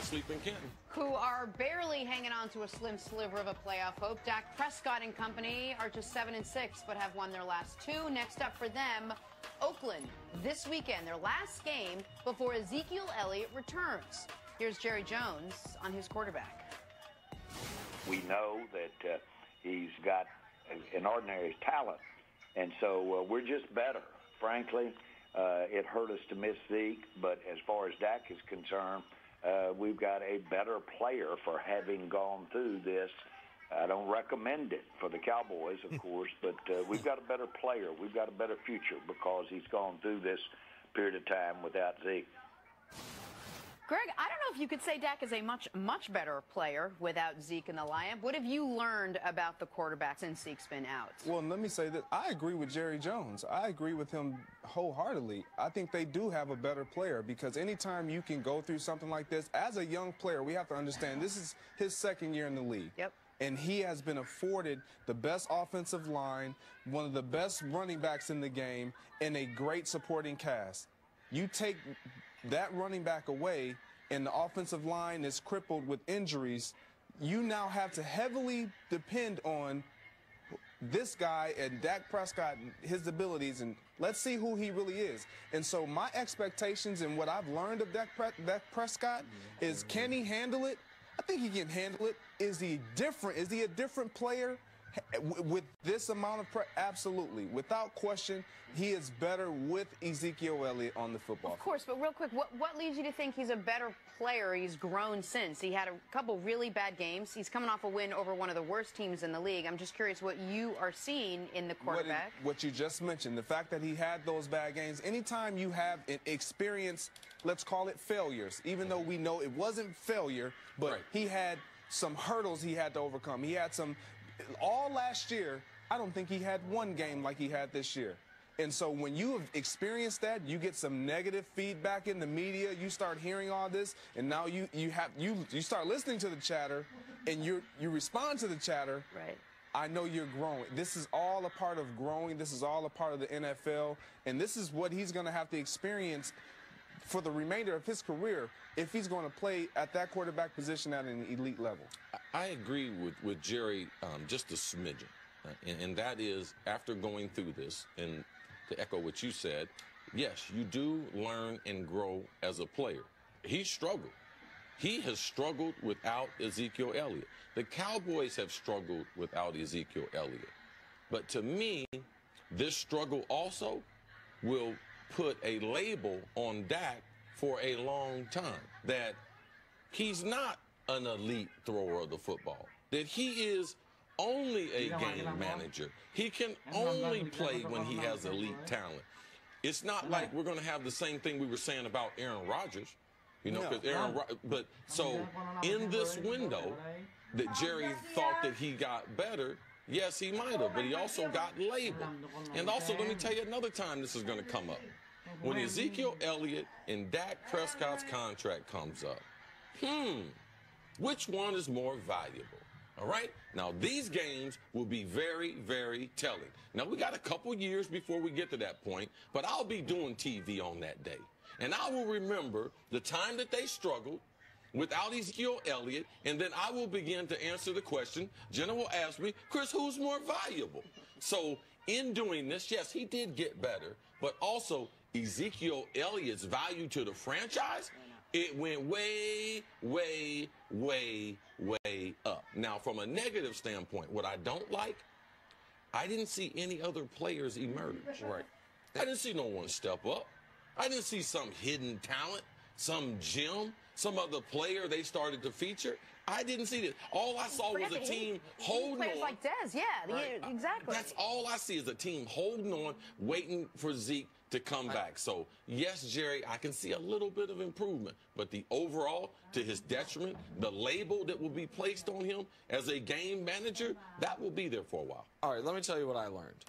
sleeping Canton. Who are barely hanging on to a slim sliver of a playoff hope. Dak Prescott and company are just 7-6, but have won their last two. Next up for them, Oakland this weekend, their last game before Ezekiel Elliott returns. Here's Jerry Jones on his quarterback. We know that he's got an ordinary talent, and so we're just better. Frankly, it hurt us to miss Zeke, but as far as Dak is concerned, we've got a better player for having gone through this. I don't recommend it for the Cowboys, of course, but we've got a better player. We've got a better future because he's gone through this period of time without Zeke. Greg, I don't know if you could say Dak is a much better player without Zeke in the lineup. What have you learned about the quarterback since Zeke's been out? Well, let me say that I agree with Jerry Jones. I agree with him wholeheartedly. I think they do have a better player because anytime you can go through something like this, as a young player, we have to understand this is his second year in the league. Yep. And he has been afforded the best offensive line, one of the best running backs in the game, and a great supporting cast. You take that running back away and the offensive line is crippled with injuries, you now have to heavily depend on this guy and Dak Prescott and his abilities, and let's see who he really is. And so my expectations and what I've learned of Dak Prescott is, can he handle it? I think he can handle it. Is he different? Is he a different player? With this amount of absolutely. Without question, he is better with Ezekiel Elliott on the football field. Of course, but real quick, what leads you to think he's a better player? He's grown since. He had a couple really bad games. He's coming off a win over one of the worst teams in the league. I'm just curious what you are seeing in the quarterback. What you just mentioned, the fact that he had those bad games. Anytime you have an experience, let's call it failures, even though we know it wasn't failure, but he had some hurdles he had to overcome. He had some... All last year, I don't think he had one game like he had this year. And so when you have experienced that, you get some negative feedback in the media, you start hearing all this, and now you start listening to the chatter, and you respond to the chatter. Right. I know you're growing. This is all a part of growing. This is all a part of the NFL, and this is what he's going to have to experience for the remainder of his career if he's going to play at that quarterback position at an elite level. I agree with Jerry just a smidgen, and that is, after going through this, and to echo what you said, yes, you do learn and grow as a player. He struggled. He has struggled without Ezekiel Elliott. The Cowboys have struggled without Ezekiel Elliott. But to me, this struggle also will put a label on Dak for a long time, that he's not an elite thrower of the football, that he is only a game manager. He can only play when he has elite talent. It's not like we're going to have the same thing we were saying about Aaron Rodgers, you know, because but so in this window that Jerry thought that he got better, yes, he might have, but he also got labeled. And also, let me tell you another time this is going to come up. When Ezekiel Elliott and Dak Prescott's contract comes up, which one is more valuable? All right? Now, these games will be very, very telling. Now, we got a couple years before we get to that point, but I'll be doing TV on that day. And I will remember the time that they struggled without Ezekiel Elliott, and then I will begin to answer the question. Jenna will ask me, Chris, who's more valuable? So in doing this, yes, he did get better, but also Ezekiel Elliott's value to the franchise, it went way, way, way, way up. Now, from a negative standpoint, what I don't like, I didn't see any other players emerge. Right. I didn't see no one step up. I didn't see some hidden talent, some gem, some other player they started to feature. I didn't see this. All I saw was a team holding on. Players like Dez, exactly. That's all I see is a team holding on, waiting for Zeke to come back. So, yes, Jerry, I can see a little bit of improvement. But the overall, to his detriment, the label that will be placed on him as a game manager, that will be there for a while. All right, let me tell you what I learned.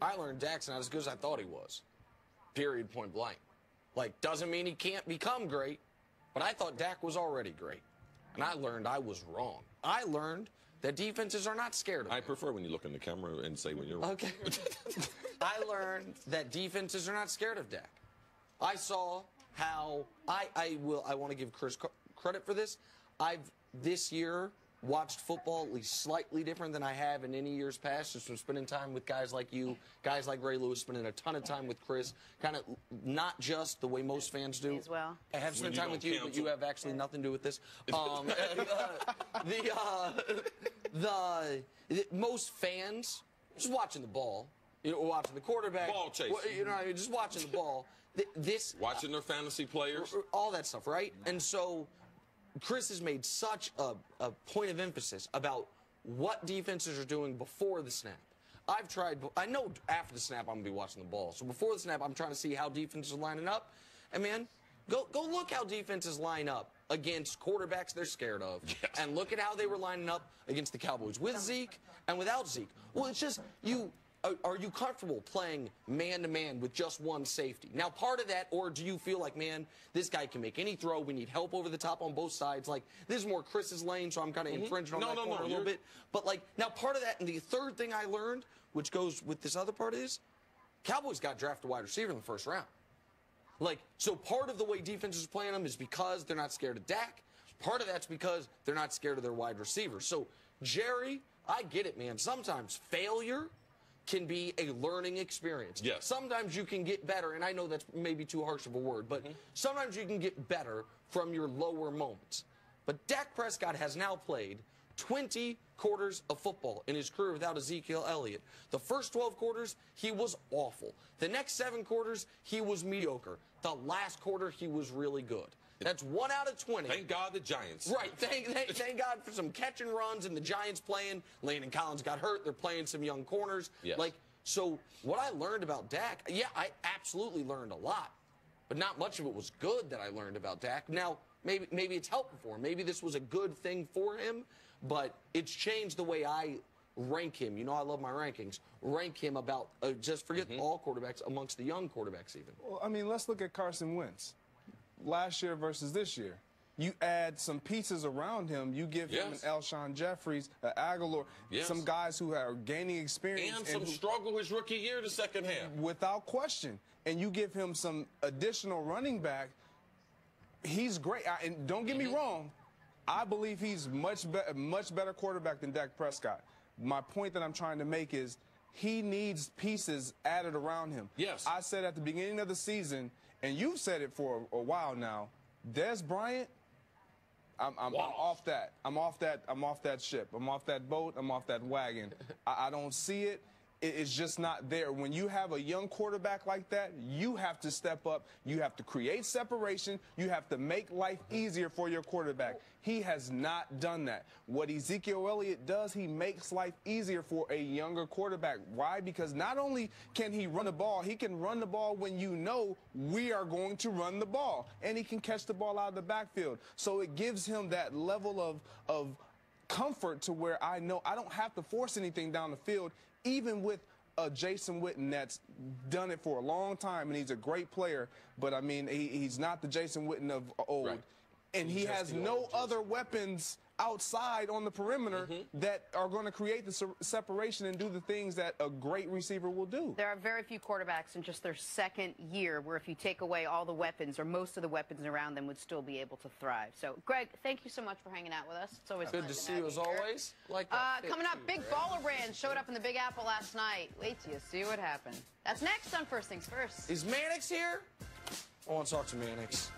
I learned Dak's not as good as I thought he was. Period, point blank. Like, doesn't mean he can't become great, but I thought Dak was already great. And I learned I was wrong. I learned that defenses are not scared of him. I prefer when you look in the camera and say when you're wrong. Okay. I learned that defenses are not scared of Dak. I saw how I want to give Chris credit for this. I've, this year, watched football at least slightly different than I have in any years past, just from spending time with guys like you, guys like Ray Lewis, spending a ton of time with Chris, kind of not just the way most fans do. As well. I have spent time with you, but you have actually nothing to do with this. Most fans just watching the ball, watching the quarterback, ball chasing, just watching the ball. Watching their fantasy players, all that stuff, right? And so Chris has made such a point of emphasis about what defenses are doing before the snap. I know after the snap I'm going to be watching the ball. So before the snap, I'm trying to see how defenses are lining up. And, man, go look how defenses line up against quarterbacks they're scared of. Yes. And look at how they were lining up against the Cowboys with Zeke and without Zeke. Well, it's just are you comfortable playing man-to-man with just one safety? Now, part of that, or do you feel like, man, this guy can make any throw, we need help over the top on both sides? Like, this is more Chris's lane, so I'm kind of infringing on that corner a little bit. But, like, now part of that, and the third thing I learned, which goes with this other part is, Cowboys got drafted wide receiver in the first round. Like, so part of the way defenses are playing them is because they're not scared of Dak. Part of that's because they're not scared of their wide receivers. So, Jerry, I get it, man. Sometimes failure can be a learning experience. Yes. Sometimes you can get better, and I know that's maybe too harsh of a word, but sometimes you can get better from your lower moments. But Dak Prescott has now played 20 quarters of football in his career without Ezekiel Elliott. The first 12 quarters, he was awful. The next 7 quarters, he was mediocre. The last quarter, he was really good. That's 1 out of 20. Thank God the Giants. Right. Thank God for some catch and runs and the Giants playing. Landon Collins got hurt. They're playing some young corners. Yes. Like, so what I learned about Dak, yeah, I absolutely learned a lot. But not much of it was good that I learned about Dak. Now, maybe it's helpful for him. Maybe this was a good thing for him, but it's changed the way I rank him. You know, I love my rankings. Rank him about, just forget all quarterbacks, amongst the young quarterbacks even. Well, I mean, let's look at Carson Wentz. Last year versus this year. You add some pieces around him. You give him an Alshon Jeffries, an Aguilar, some guys who are gaining experience. And some struggle his rookie year, the second half. Without question. And you give him some additional running back. He's great. And don't get me wrong, I believe he's much better quarterback than Dak Prescott. My point that I'm trying to make is he needs pieces added around him. Yes. I said at the beginning of the season, and you've said it for a while now, Des Bryant, I'm off that. I'm off that ship. I'm off that boat. I'm off that wagon. I don't see it. It's just not there. When you have a young quarterback like that, you have to step up. You have to create separation. You have to make life easier for your quarterback. He has not done that. What Ezekiel Elliott does, he makes life easier for a younger quarterback. Why? Because not only can he run the ball, he can run the ball when you know we are going to run the ball. And he can catch the ball out of the backfield. So it gives him that level of comfort to where I know I don't have to force anything down the field. Even with Jason Witten that's done it for a long time, and he's a great player, but, I mean, he's not the Jason Witten of old. Right. And he has no other weapons outside on the perimeter that are going to create the separation and do the things that a great receiver will do. There are very few quarterbacks in just their second year where if you take away all the weapons or most of the weapons around them would still be able to thrive. So, Greg, thank you so much for hanging out with us. It's always good to see you as always. Like that coming up, Big Baller Brand showed up in the Big Apple last night. Wait till you see what happened. That's next on First Things First. Is Mannix here? I want to talk to Mannix.